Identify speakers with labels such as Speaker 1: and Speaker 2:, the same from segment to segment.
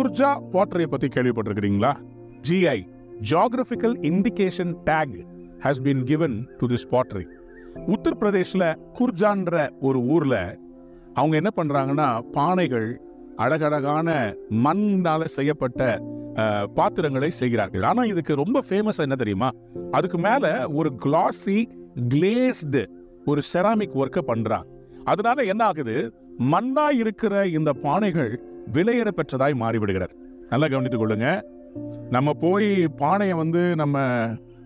Speaker 1: குர்ஜா பாட்டரியை பத்தி கேள்விப்பட்டிருக்கிறீங்களா? GI, Geographical Indication Tag, has been given to this pottery. உத்தரப்பிரதேஷ்ல குர்ஜான்ற ஒரு ஊர்ல அவங்க என்ன பண்றாங்கன்னா, பானைகள், அழகழகான மண்ணால செய்யப்பட்ட பாத்திரங்களை செய்கிறார்கள். ஆனா இதுக்கு ரொம்ப ஃபேமஸ் என்ன தெரியுமா? அதுக்கு மேல ஒரு கிளாசி கிளேஸ்டு ஒரு செராமிக் ஒர்க்கை பண்றாங்க. அதனால என்ன ஆகுது, மண்ணா இருக்கிற இந்த பானைகள் விலையேற பெற்றதாய் மாறிவிடுகிறது. நல்லா கவனித்துக் கொள்ளுங்க. நம்ம போய் பானையை நம்ம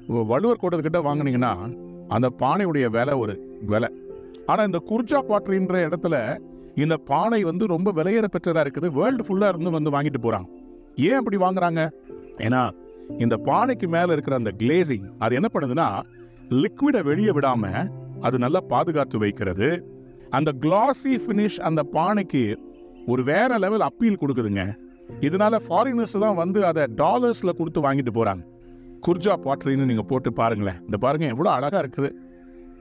Speaker 1: வள்ளுவர் கோட்டத்துக்கிட்ட வாங்கினீங்கன்னா அந்த பானையுடைய விலை ஒரு விலை. ஆனா இந்த குர்ஜா பாட்டரின்ற இடத்துல இந்த பானை ரொம்ப விலையேற பெற்றதா இருக்குது. வேர்ல்டு ஃபுல்லா இருந்து வாங்கிட்டு போறாங்க. ஏன் அப்படி வாங்குறாங்க? ஏன்னா இந்த பானைக்கு மேல இருக்கிற அந்த கிளேசிங் அது என்ன பண்ணுதுன்னா, லிக்விடை வெளியே விடாம அது நல்லா பாதுகாத்து வைக்கிறது. அந்த கிளாசி ஃபினிஷ் அந்த பானைக்கு ஒரு வேற லெவல் அப்பீல் கொடுக்குதுங்க. இதனால ஃபாரினர்ஸ் தான் அதை டாலர்ஸ்ல கொடுத்து வாங்கிட்டு போறாங்க. குர்ஜா பாட்டரின்னு நீங்க போட்டு பாருங்களேன். இந்த பாருங்க எவ்வளவு அழகா இருக்குது.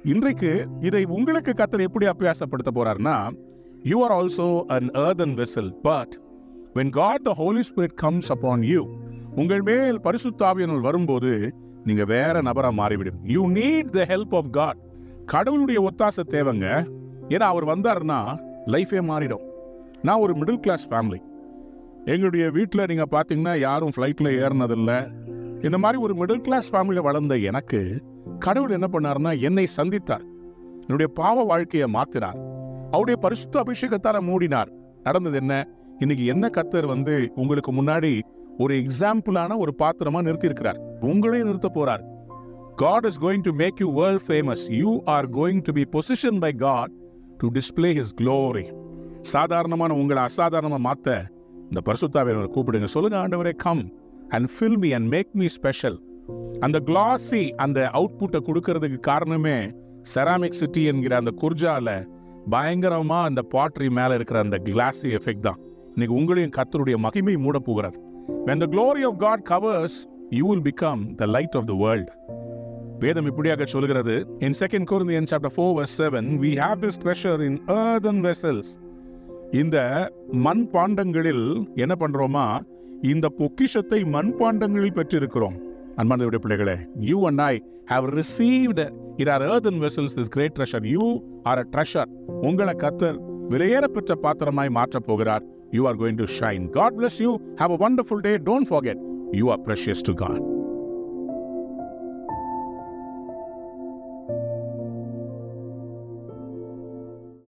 Speaker 1: இன்றைக்கு இதை உங்களுக்கு கர்த்தர் எப்படி அபியாசப்படுத்த போறாருன்னா, you are also an earthen vessel, but when God the Holy Spirit comes upon you, உங்கள் மேல் பரிசுத்த ஆவியானவர் வரும்போது நீங்க வேற நபரா மாறிவிடும். You need the help of God. கடவுளுடைய ஒத்தாசை தேவைங்க. ஏன்னா அவர் வந்தாருன்னா லைஃபே மாறிடும். நான் ஒரு மிடில் கிளாஸ் ஃபேமிலி. எங்களுடைய வீட்டில் நீங்கள் பார்த்தீங்கன்னா யாரும் ஃப்ளைட்டில் ஏறினதில்லை. இந்த மாதிரி ஒரு மிடில் கிளாஸ் ஃபேமிலியில் வளர்ந்த எனக்கு கடவுள் என்ன பண்ணார்னா, என்னை சந்தித்தார். என்னுடைய பாவ வாழ்க்கையை மாற்றினார். அவருடைய பரிசுத்த அபிஷேகத்தால மூடினார். நடந்தது என்ன? இன்னைக்கு என்ன கர்த்தர் உங்களுக்கு முன்னாடி ஒரு எக்ஸாம்பிளான ஒரு பாத்திரமா நிறுத்தி இருக்கிறார். உங்களையும் நிறுத்த போறார். God is going to make you world famous. You are going to be positioned by God to display His glory. சாதாரணமான உங்களை அசாதாரணமா மாத்த இந்த பரிசுத்த ஆவியானவரை கூப்பிடுங்க. சொல்லுங்க, ஆண்டவரே, come and fill me and make me special. அந்த கிளாசி அந்த அவுட்புட்டை கொடுக்கறதுக்கு காரணமே செராமிக் சிட்டி என்கிற அந்த குர்ஜால பயங்கரமா அந்த பாட்டரி மேல இருக்கிற அந்த கிளாசி எஃபெக்ட் தான் இன்னைக்கு உங்களையும் கர்த்தருடைய மகிமை மூட போகிறது. When the glory of God covers, you will become the light of the world. வேதம் இப்படியாக சொல்கிறது. In 2 Corinthians chapter 4 verse 7, we have this treasure in earthen vessels. இந்த மண் பாண்டங்களில் என்ன பண்றோமா, இந்த பொக்கிஷத்தை மண் பாண்டங்களில் பெற்றிருக்கிறோம். அன்பார்ந்த பிள்ளைகளே, you and I have received in our earthen vessels this great treasure. You are a treasure. உங்களை கர்த்தர் விலையேற பெற்ற பாத்திரமாய் மாற்றப் போகிறார். You are going to shine. God bless you. Have a wonderful day. Don't forget, you are precious to God.